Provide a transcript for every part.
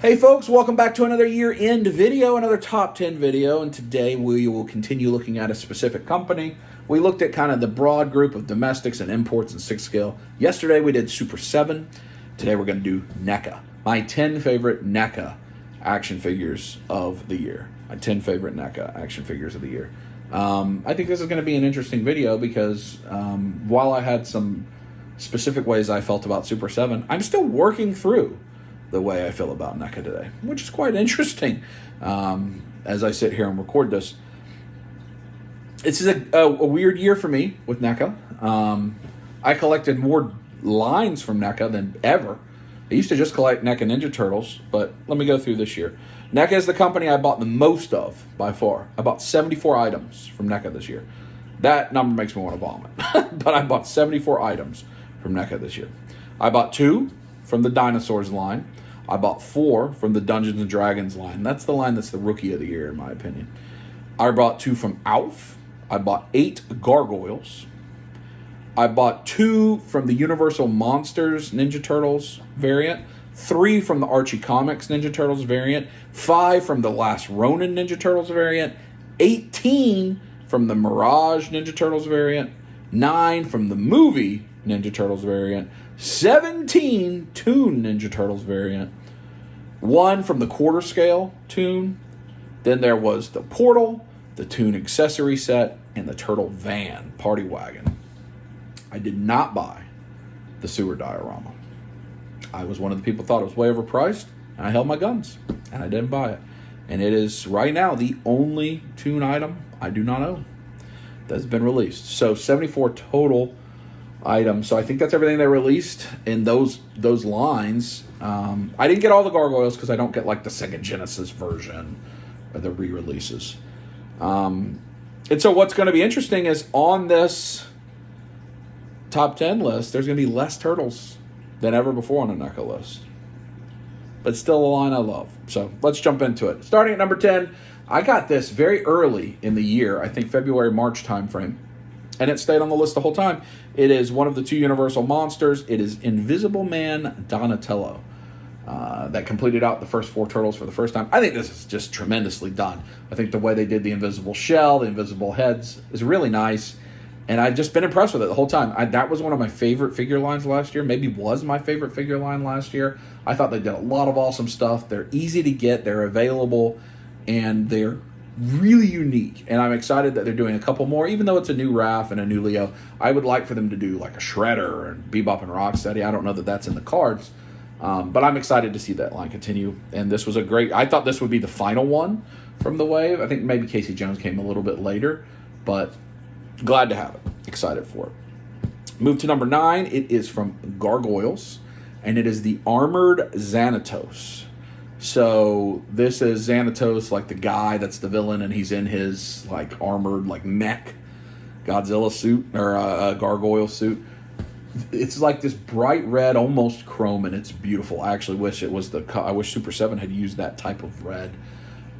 Hey folks, welcome back to another year-end video, another top 10 video, and today we will continue looking at a specific company. We looked at kind of the broad group of domestics and imports and 6-scale. Yesterday we did Super 7. Today we're going to do NECA. My 10 favorite NECA action figures of the year. My 10 favorite NECA action figures of the year. I think this is going to be an interesting video because while I had some specific ways I felt about Super 7, I'm still working through the way I feel about NECA today, which is quite interesting as I sit here and record this. This is a weird year for me with NECA. I collected more lines from NECA than ever. I used to just collect NECA Ninja Turtles, but let me go through this year. NECA is the company I bought the most of by far. I bought 74 items from NECA this year. That number makes me want to vomit, but I bought 74 items from NECA this year. I bought 2 from the Dinosaurs line. I bought 4 from the Dungeons & Dragons line. That's the line that's the rookie of the year, in my opinion. I bought 2 from ALF. I bought 8 Gargoyles. I bought 2 from the Universal Monsters Ninja Turtles variant. 3 from the Archie Comics Ninja Turtles variant. 5 from the Last Ronin Ninja Turtles variant. 18 from the Mirage Ninja Turtles variant. 9 from the movie Ninja Turtles variant. 17 Toon Ninja Turtles variant. 1 from the quarter scale Toon. Then there was the Portal, the Toon accessory set, and the Turtle Van Party Wagon. I did not buy the sewer diorama. I was one of the people who thought it was way overpriced, and I held my guns, and I didn't buy it. And it is right now the only Toon item I do not own that's been released. So 74 total items. So I think that's everything they released in those lines. I didn't get all the Gargoyles because I don't get like the Sega Genesis version or the re-releases. And so what's going to be interesting is on this top 10 list, there's going to be less turtles than ever before on a NECA list. But still a line I love. So let's jump into it. Starting at number 10, I got this very early in the year, I think February, March timeframe. And it stayed on the list the whole time. It is one of the 2 Universal Monsters. It is Invisible Man Donatello that completed out the first 4 Turtles for the first time. I think this is just tremendously done. I think the way they did the invisible shell, the invisible heads, is really nice. And I've just been impressed with it the whole time. That was one of my favorite figure lines last year. Maybe was my favorite figure line last year. I thought they did a lot of awesome stuff. They're easy to get. They're available. And they're really unique, and I'm excited that they're doing a couple more, even though it's a new Raph and a new Leo. I would like for them to do like a Shredder and Bebop and Rocksteady. I don't know that that's in the cards, but I'm excited to see that line continue. And this was I thought this would be the final one from the wave. I think maybe Casey Jones came a little bit later, but glad to have it. Excited for it. Move to number 9. It is from Gargoyles, and it is the Armored Xanatos. So this is Xanatos, like the guy that's the villain, and he's in his like armored like mech Godzilla suit or a gargoyle suit. It's like this bright red, almost chrome, and it's beautiful. I actually wish it was I wish Super 7 had used that type of red,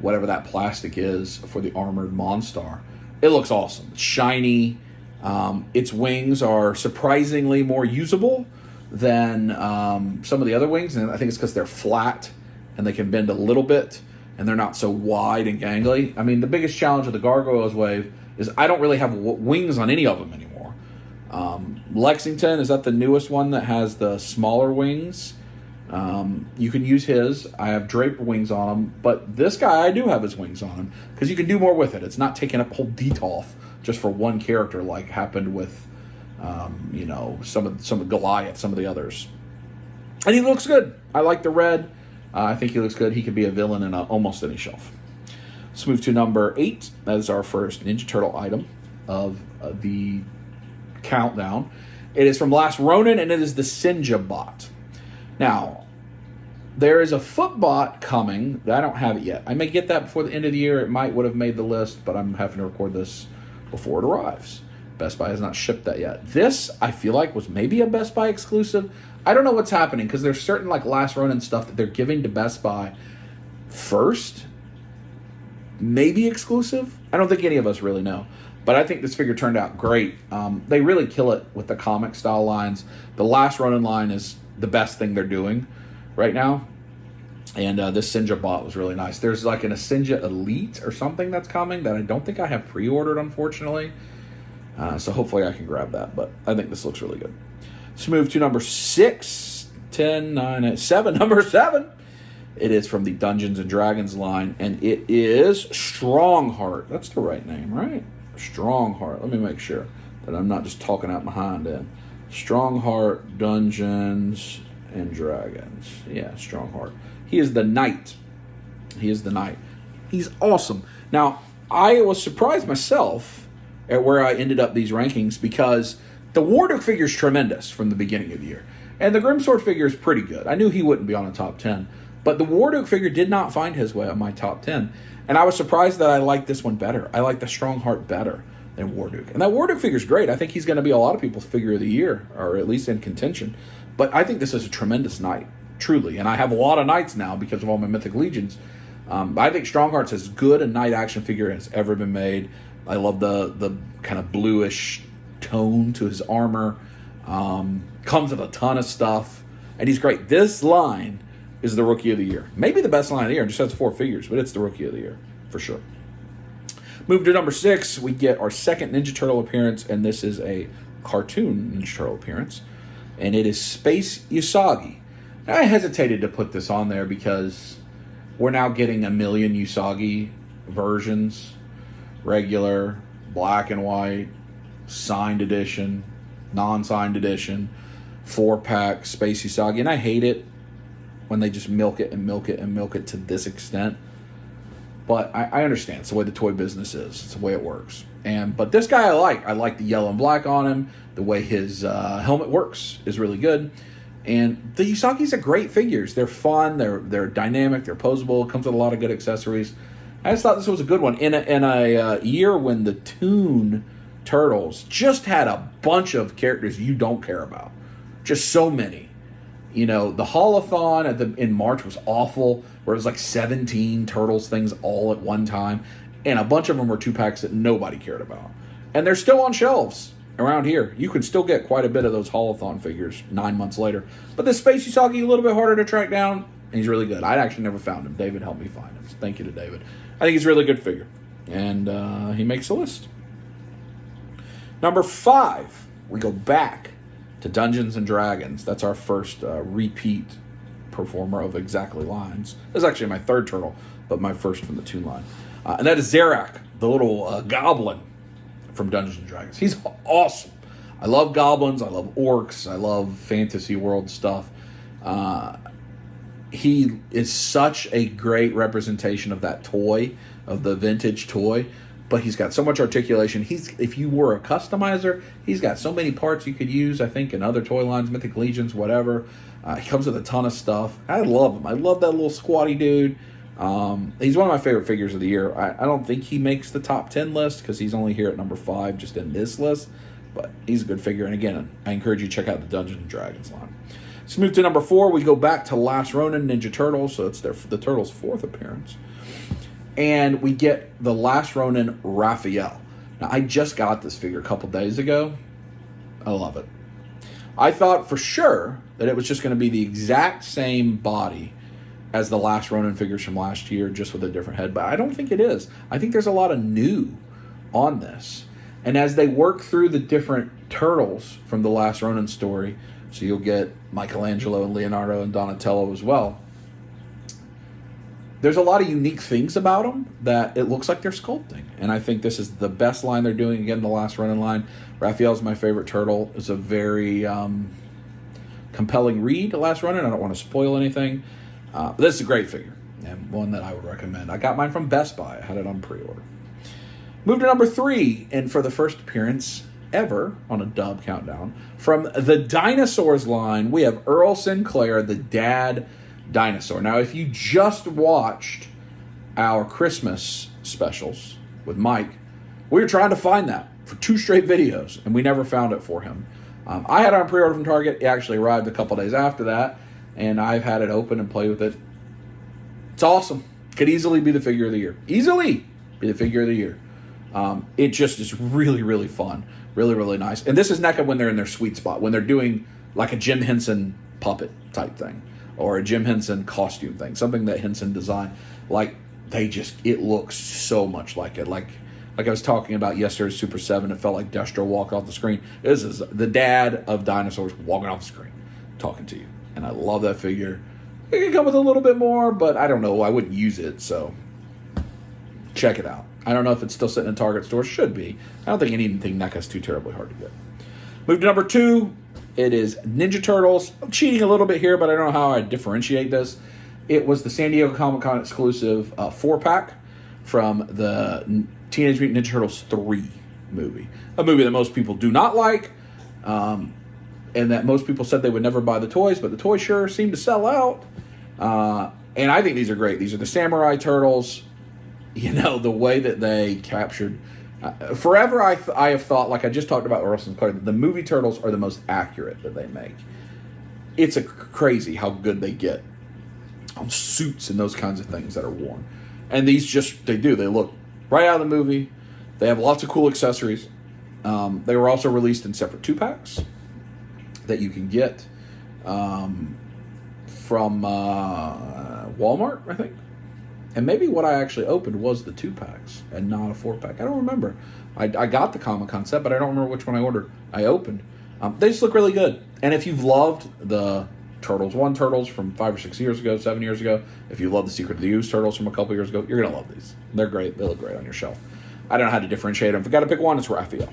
whatever that plastic is, for the armored Monstar. It looks awesome. It's shiny. Its wings are surprisingly more usable than some of the other wings, and I think it's because they're flat and they can bend a little bit, and they're not so wide and gangly. I mean, the biggest challenge of the Gargoyles wave is I don't really have wings on any of them anymore. Lexington, is that the newest one that has the smaller wings? You can use his. I have draper wings on him, but this guy, I do have his wings on him, because you can do more with it. It's not taking up whole detolf just for one character like happened with, some of Goliath, some of the others. And he looks good. I like the red. I think he looks good. He could be a villain in almost any shelf. Let's move to number 8. That is our first Ninja Turtle item of the countdown. It is from Last Ronin, and it is the Sinja bot. Now, there is a foot bot coming. I don't have it yet. I may get that before the end of the year. It would have made the list, but I'm having to record this before it arrives. Best Buy has not shipped that yet. This, I feel like, was maybe a Best Buy exclusive. I don't know what's happening, because there's certain like Last Ronin stuff that they're giving to Best Buy first. Maybe exclusive. I don't think any of us really know. But I think this figure turned out great. They really kill it with the comic style lines. The Last Ronin line is the best thing they're doing right now. And this Sinja bot was really nice. There's like an Sinja Elite or something that's coming that I don't think I have pre-ordered, unfortunately. So hopefully I can grab that. But I think this looks really good. Let's move to number 6, 10, 9, 8, 7. Number 7. It is from the Dungeons & Dragons line. And it is Strongheart. That's the right name, right? Strongheart. Let me make sure that I'm not just talking out my hind end. Strongheart Dungeons & Dragons. Yeah, Strongheart. He is the knight. He is the knight. He's awesome. Now, I was surprised myself at where I ended up these rankings because the Warduke figure is tremendous from the beginning of the year. And the Grimsword figure is pretty good. I knew he wouldn't be on a top 10. But the Warduke figure did not find his way on my top 10. And I was surprised that I liked this one better. I like the Strongheart better than Warduke. And that Warduke figure is great. I think he's going to be a lot of people's figure of the year, or at least in contention. But I think this is a tremendous knight. Truly, and I have a lot of knights now because of all my Mythic Legions. I think Strongheart's as good a knight action figure as ever been made. I love the kind of bluish tone to his armor. Comes with a ton of stuff, and he's great. This line is the Rookie of the Year. Maybe the best line of the year. It just has 4 figures, but it's the Rookie of the Year for sure. Move to number 6. We get our second Ninja Turtle appearance, and this is a cartoon Ninja Turtle appearance, and it is Space Usagi. I hesitated to put this on there because we're now getting a million Usagi versions. Regular, black and white, signed edition, non-signed edition, 4-pack Space Usagi. And I hate it when they just milk it and milk it and milk it to this extent. But I understand. It's the way the toy business is. It's the way it works. But this guy I like. I like the yellow and black on him. The way his helmet works is really good. And the Usagis are great figures. They're fun. They're dynamic. They're posable. Comes with a lot of good accessories. I just thought this was a good one. In a year when the Toon Turtles just had a bunch of characters you don't care about. Just so many. You know, the Haulathon in March was awful, where it was like 17 Turtles things all at one time. And a bunch of them were 2-packs that nobody cared about. And they're still on shelves. Around here, you can still get quite a bit of those Haulathon figures 9 months later. But the Space Usagi, a little bit harder to track down, and he's really good. I actually never found him. David helped me find him. So thank you to David. I think he's a really good figure. And he makes a list. Number 5, we go back to Dungeons & Dragons. That's our first repeat performer of exactly lines. This is actually my third turtle, but my first from the Toon line. And that is Zarak, the little goblin from Dungeons & Dragons. He's awesome. I love goblins. I love orcs. I love fantasy world stuff. He is such a great representation of that toy, of the vintage toy, but he's got so much articulation. If you were a customizer, he's got so many parts you could use, I think, in other toy lines, Mythic Legions, whatever. He comes with a ton of stuff. I love him. I love that little squatty dude. He's one of my favorite figures of the year. I don't think he makes the top 10 list because he's only here at number 5 just in this list, but he's a good figure. And again, I encourage you to check out the Dungeons & Dragons line. Let's move to number 4. We go back to Last Ronin Ninja Turtles, so it's the Turtles' 4th appearance. And we get the Last Ronin Raphael. Now, I just got this figure a couple days ago. I love it. I thought for sure that it was just going to be the exact same body as the Last Ronin figures from last year, just with a different head. But I don't think it is. I think there's a lot of new on this. And as they work through the different turtles from the Last Ronin story, so you'll get Michelangelo and Leonardo and Donatello as well, there's a lot of unique things about them that it looks like they're sculpting. And I think this is the best line they're doing. Again, the Last Ronin line. Raphael's my favorite turtle. It's a very compelling read, the Last Ronin. I don't want to spoil anything. But this is a great figure, and one that I would recommend. I got mine from Best Buy. I had it on pre-order. Move to number 3, and for the first appearance ever on a dub countdown, from the Dinosaurs line, we have Earl Sinclair, the dad dinosaur. Now, if you just watched our Christmas specials with Mike, we were trying to find that for 2 straight videos, and we never found it for him. I had it on pre-order from Target. It actually arrived a couple days after that, and I've had it open and played with it. It's awesome. Could easily be the figure of the year. Easily be the figure of the year. It just is really, really fun. Really, really nice. And this is NECA when they're in their sweet spot, when they're doing like a Jim Henson puppet type thing. or a Jim Henson costume thing, something that Henson designed. Like, it looks so much like it. Like I was talking about yesterday's Super 7, it felt like Destro walked off the screen. This is the dad of dinosaurs walking off the screen, talking to you. And I love that figure. It could come with a little bit more, but I don't know. I wouldn't use it, so check it out. I don't know if it's still sitting in Target stores. Should be. I don't think anything NECA is too terribly hard to get. Move to number 2. It is Ninja Turtles. I'm cheating a little bit here, but I don't know how I differentiate this. It was the San Diego Comic-Con exclusive 4-pack from the Teenage Mutant Ninja Turtles 3 movie. A movie that most people do not like, and that most people said they would never buy the toys, but the toys sure seem to sell out. And I think these are great. These are the Samurai Turtles. You know, the way that they captured... forever I have thought, like I just talked about Orson Clark, the movie Turtles are the most accurate that they make. It's crazy how good they get on suits and those kinds of things that are worn. And these they look right out of the movie. They have lots of cool accessories. They were also released in separate 2-packs that you can get from Walmart, I think. And maybe what I actually opened was the 2-packs and not a 4-pack. I don't remember. I got the Comic-Con set, but I don't remember which one I opened. They just look really good. And if you've loved the Turtles 1 Turtles from 5 or 6 years ago, 7 years ago, if you love the Secret of the Ooze Turtles from a couple years ago, you're going to love these. They're great. They look great on your shelf. I don't know how to differentiate them. If I got to pick one, it's Raphael.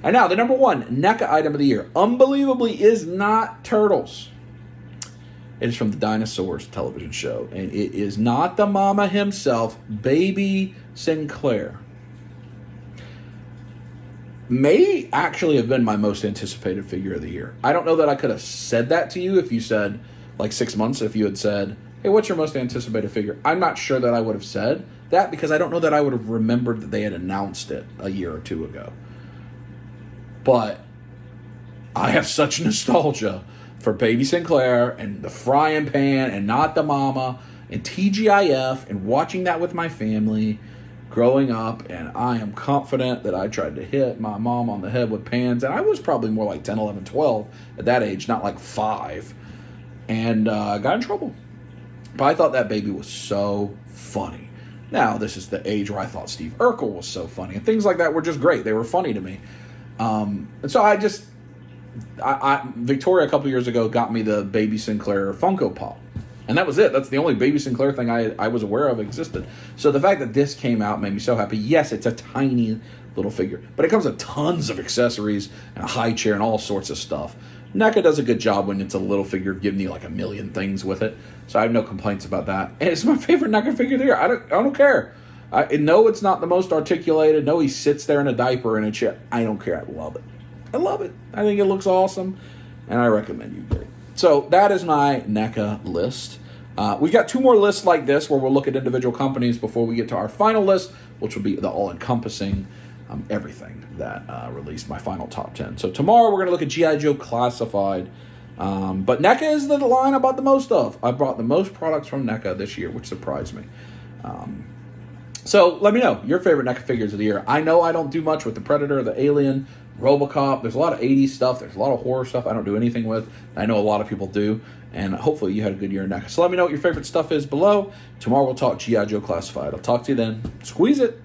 And now, the number 1 NECA item of the year, unbelievably, is not Turtles. It is from the Dinosaurs television show, and it is not the mama himself, Baby Sinclair. May actually have been my most anticipated figure of the year. I don't know that I could have said that to you if you said, like 6 months, if you had said, hey, what's your most anticipated figure? I'm not sure that I would have said that because I don't know that I would have remembered that they had announced it a year or 2 ago. But I have such nostalgia for Baby Sinclair and the frying pan and Not the Mama and TGIF and watching that with my family growing up, and I am confident that I tried to hit my mom on the head with pans, and I was probably more like 10, 11, 12 at that age, not like 5, and got in trouble. But I thought that baby was so funny. Now, this is the age where I thought Steve Urkel was so funny, and things like that were just great. They were funny to me. And so Victoria a couple years ago got me the Baby Sinclair Funko Pop. And that was it. That's the only Baby Sinclair thing I was aware of existed. So the fact that this came out made me so happy. Yes, it's a tiny little figure, but it comes with tons of accessories and a high chair and all sorts of stuff. NECA does a good job when it's a little figure, giving you like a million things with it. So I have no complaints about that. And it's my favorite NECA figure there. I don't care. No, it's not the most articulated. No, he sits there in a diaper in a chair. I don't care. I love it. I love it. I think it looks awesome, and I recommend you get it. So that is my NECA list. We've got 2 more lists like this where we'll look at individual companies before we get to our final list, which will be the all-encompassing everything that released my final top 10. So tomorrow we're going to look at G.I. Joe Classified. But NECA is the line I bought the most of. I bought the most products from NECA this year, which surprised me. So let me know your favorite NECA figures of the year. I know I don't do much with the Predator, the Alien, RoboCop. There's a lot of 80s stuff. There's a lot of horror stuff I don't do anything with. I know a lot of people do. And hopefully you had a good year in NECA. So let me know what your favorite stuff is below. Tomorrow we'll talk G.I. Joe Classified. I'll talk to you then. Squeeze it.